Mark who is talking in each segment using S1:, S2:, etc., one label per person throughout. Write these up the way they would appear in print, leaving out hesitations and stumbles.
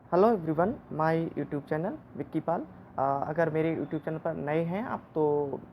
S1: Hello everyone, my YouTube channel Vicky Pal. अगर मेरे YouTube channel पर नए हैं आप तो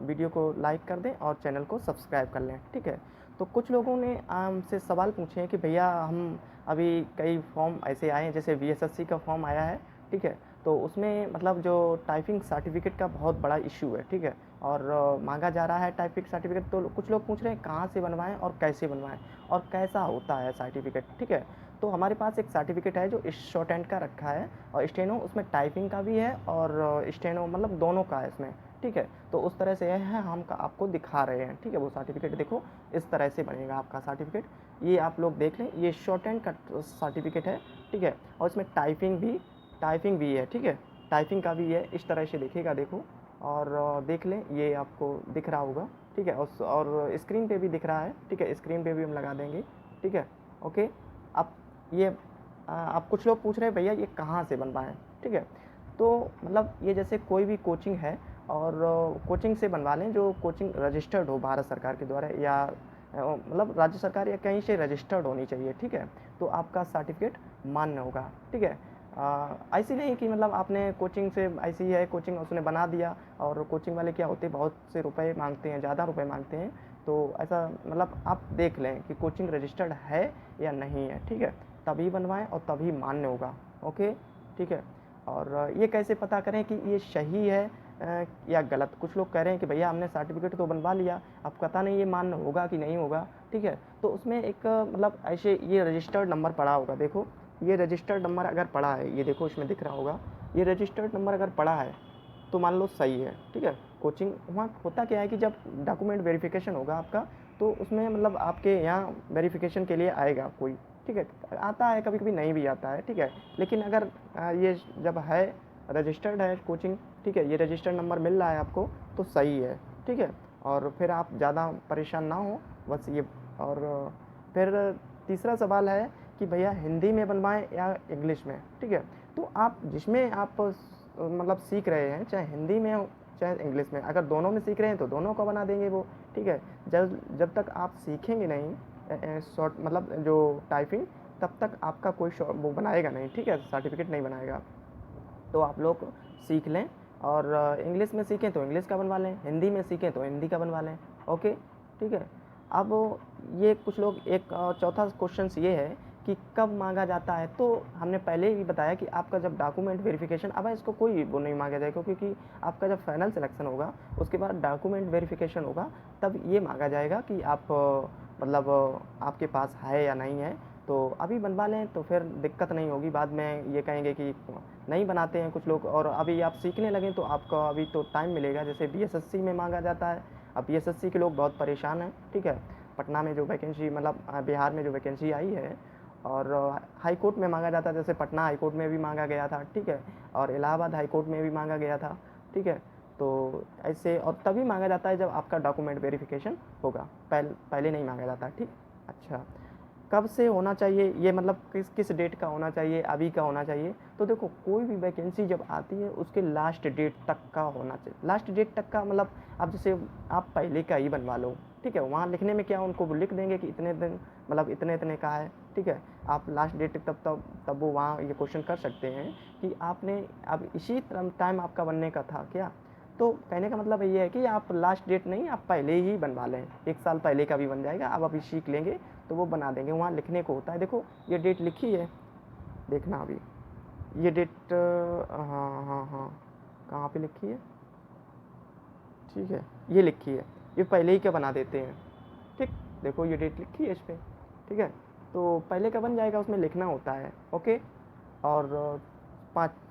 S1: वीडियो को लाइक कर दें और चैनल को सब्सक्राइब कर लें, ठीक है। तो कुछ लोगों ने हमसे सवाल पूछे हैं कि भैया हम अभी कई फॉर्म ऐसे आए हैं, जैसे वीएसएससी का फॉर्म आया है, ठीक है। तो उसमें मतलब जो टाइपिंग सर्टिफिकेट का बहुत बड़ा इशू है, ठीक है। और मांगा जा रहा है टाइपिंग सर्टिफिकेट। तो कुछ लोग पूछ रहे हैं कहाँ से बनवाएं और कैसे बनवाएं और कैसा होता है सर्टिफिकेट, ठीक है। तो हमारे पास एक सर्टिफिकेट है जो इस शॉर्ट हैंड का रखा है, और स्टेनो उसमें टाइपिंग का भी है और स्टेनो मतलब दोनों का है इसमें, ठीक है। तो उस तरह से है, हम आपको दिखा रहे हैं, ठीक है। वो सर्टिफिकेट देखो, इस तरह से बनेगा आपका सर्टिफिकेट। ये आप लोग देख लें, ये शॉर्ट हैंड का सर्टिफिकेट है, ठीक है। और इसमें टाइपिंग भी है, ठीक है। टाइपिंग का भी है, इस तरह से दिखेगा, देखो। और देख लें, ये आपको दिख रहा होगा, ठीक है। और स्क्रीन पे भी दिख रहा है, ठीक है। स्क्रीन पे भी हम लगा देंगे, ठीक है। ओके। अब ये आप कुछ लोग पूछ रहे हैं भैया ये कहाँ से बनवाएं, ठीक है। तो मतलब ये जैसे कोई भी कोचिंग है और कोचिंग से बनवा लें जो कोचिंग रजिस्टर्ड हो भारत सरकार के द्वारा, या मतलब राज्य सरकार या कहीं से रजिस्टर्ड होनी चाहिए, ठीक है। तो आपका सर्टिफिकेट मान्य होगा, ठीक है। ऐसी नहीं कि मतलब आपने कोचिंग से, ऐसी है कोचिंग उसने बना दिया, और कोचिंग वाले क्या होते हैं बहुत से रुपए मांगते हैं, ज़्यादा रुपए मांगते हैं। तो ऐसा मतलब आप देख लें कि कोचिंग रजिस्टर्ड है या नहीं है, ठीक है। तभी बनवाएं और तभी मान्य होगा, ओके, ठीक है। और ये कैसे पता करें कि ये सही है या गलत। कुछ लोग कह रहे हैं कि भैया हमने सर्टिफिकेट तो बनवा लिया, अब पता नहीं ये मान्य होगा कि नहीं होगा, ठीक है। तो उसमें एक मतलब ऐसे ये रजिस्टर्ड नंबर पड़ा होगा, देखो ये रजिस्टर्ड नंबर अगर पड़ा है, ये देखो इसमें दिख रहा होगा, ये रजिस्टर्ड नंबर अगर पड़ा है तो मान लो सही है, ठीक है। कोचिंग वहाँ होता क्या है कि जब डॉक्यूमेंट वेरिफिकेशन होगा आपका, तो उसमें मतलब आपके यहाँ वेरिफिकेशन के लिए आएगा कोई, ठीक है। आता है, कभी कभी नहीं भी आता है, ठीक है। लेकिन अगर ये जब है रजिस्टर्ड है कोचिंग, ठीक है, ये रजिस्टर्ड नंबर मिल रहा है आपको, तो सही है, ठीक है। और फिर आप ज़्यादा परेशान ना हो, बस ये। और फिर तीसरा सवाल है कि भैया हिंदी में बनवाएं या इंग्लिश में, ठीक है। तो आप जिसमें आप मतलब सीख रहे हैं, चाहे हिंदी में हो चाहे इंग्लिश में, अगर दोनों में सीख रहे हैं तो दोनों का बना देंगे वो, ठीक है। जब जब तक आप सीखेंगे नहीं शॉर्ट मतलब जो टाइपिंग, तब तक आपका कोई वो बनाएगा नहीं, ठीक है, सर्टिफिकेट नहीं बनाएगा। तो आप लोग सीख लें, और इंग्लिश में सीखें तो इंग्लिश का बनवा लें, हिंदी में सीखें तो हिंदी का बनवा लें, ओके, ठीक है। अब ये कुछ लोग एक चौथा क्वेश्चन ये है कि कब मांगा जाता है। तो हमने पहले ही बताया कि आपका जब डॉक्यूमेंट वेरिफिकेशन, अब इसको कोई वो नहीं मांगा जाएगा, क्योंकि आपका जब फाइनल सिलेक्शन होगा उसके बाद डॉक्यूमेंट वेरिफिकेशन होगा, तब ये मांगा जाएगा कि आप मतलब आपके पास है या नहीं है। तो अभी बनवा लें तो फिर दिक्कत नहीं होगी, बाद में ये कहेंगे कि नहीं बनाते हैं कुछ लोग, और अभी आप सीखने लगें तो आपका अभी तो टाइम मिलेगा। जैसे बीएसएससी में मांगा जाता है, अब बीएसएससी के लोग बहुत परेशान हैं, ठीक है। पटना में जो वैकेंसी मतलब बिहार में जो वैकेंसी आई है, और हाई कोर्ट में मांगा जाता है, जैसे पटना हाई कोर्ट में भी मांगा गया था, ठीक है। और इलाहाबाद हाई कोर्ट में भी मांगा गया था, ठीक है। तो ऐसे, और तभी मांगा जाता है जब आपका डॉक्यूमेंट वेरिफिकेशन होगा, पहले नहीं मांगा जाता, ठीक। अच्छा, कब से होना चाहिए ये, मतलब किस किस डेट का होना चाहिए, अभी का होना चाहिए। तो देखो कोई भी वैकेंसी जब आती है उसके लास्ट डेट तक का होना चाहिए। लास्ट डेट तक का मतलब अब जैसे आप पहले का ही बनवा लो, ठीक है। वहाँ लिखने में क्या, उनको वो लिख देंगे कि इतने दिन मतलब इतने इतने का है, ठीक है। आप लास्ट डेट तब वो वहाँ ये क्वेश्चन कर सकते हैं कि आपने अब इसी टाइम आपका बनने का था क्या। तो कहने का मतलब ये है कि आप लास्ट डेट नहीं, आप पहले ही बनवा लें, एक साल पहले का भी बन जाएगा। आप अभी सीख लेंगे तो वो बना देंगे, वहाँ लिखने को होता है। देखो ये डेट लिखी है, देखना अभी ये डेट, हाँ हाँ हाँ, कहाँ पे लिखी है, ठीक है, ये लिखी है, ये पहले ही का बना देते हैं, ठीक। देखो ये डेट लिखी है इस पर, ठीक है। तो पहले का बन जाएगा, उसमें लिखना होता है, ओके। और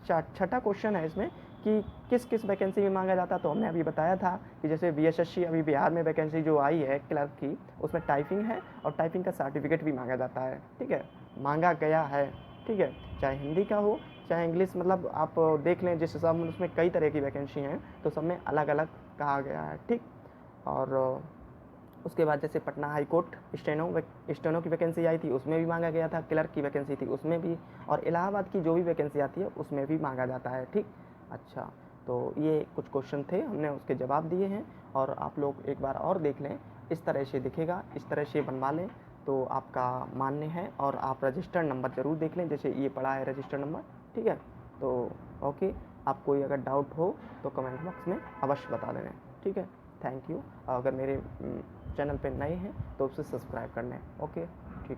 S1: छठा क्वेश्चन है इसमें कि किस किस वैकेंसी में मांगा जाता है। तो हमने अभी बताया था कि जैसे बीएसएससी अभी बिहार में वैकेंसी जो आई है क्लर्क की, उसमें टाइपिंग है और टाइपिंग का सर्टिफिकेट भी मांगा जाता है, ठीक है, मांगा गया है, ठीक है। चाहे हिंदी का हो चाहे इंग्लिश, मतलब आप देख लें जिस हिसाब में उसमें कई तरह की वैकेंसी हैं, तो सब में अलग अलग कहा गया है, ठीक। और उसके बाद जैसे पटना हाई कोर्ट स्टेनो की वैकेंसी आई थी, उसमें भी मांगा गया था, क्लर्क की वैकेंसी थी उसमें भी, और इलाहाबाद की जो भी वैकेंसी आती है उसमें भी मांगा जाता है, ठीक। अच्छा, तो ये कुछ क्वेश्चन थे, हमने उसके जवाब दिए हैं, और आप लोग एक बार और देख लें, इस तरह से दिखेगा, इस तरह से बनवा लें तो आपका मान्य है। और आप रजिस्टर्ड नंबर ज़रूर देख लें, जैसे ये पड़ा है रजिस्टर्ड नंबर, ठीक है। तो ओके, आप कोई अगर डाउट हो तो कमेंट बॉक्स में अवश्य बता देना, ठीक है। Thank you. अगर मेरे चैनल पे नए हैं तो उसे सब्सक्राइब कर लें। ओके, ठीक।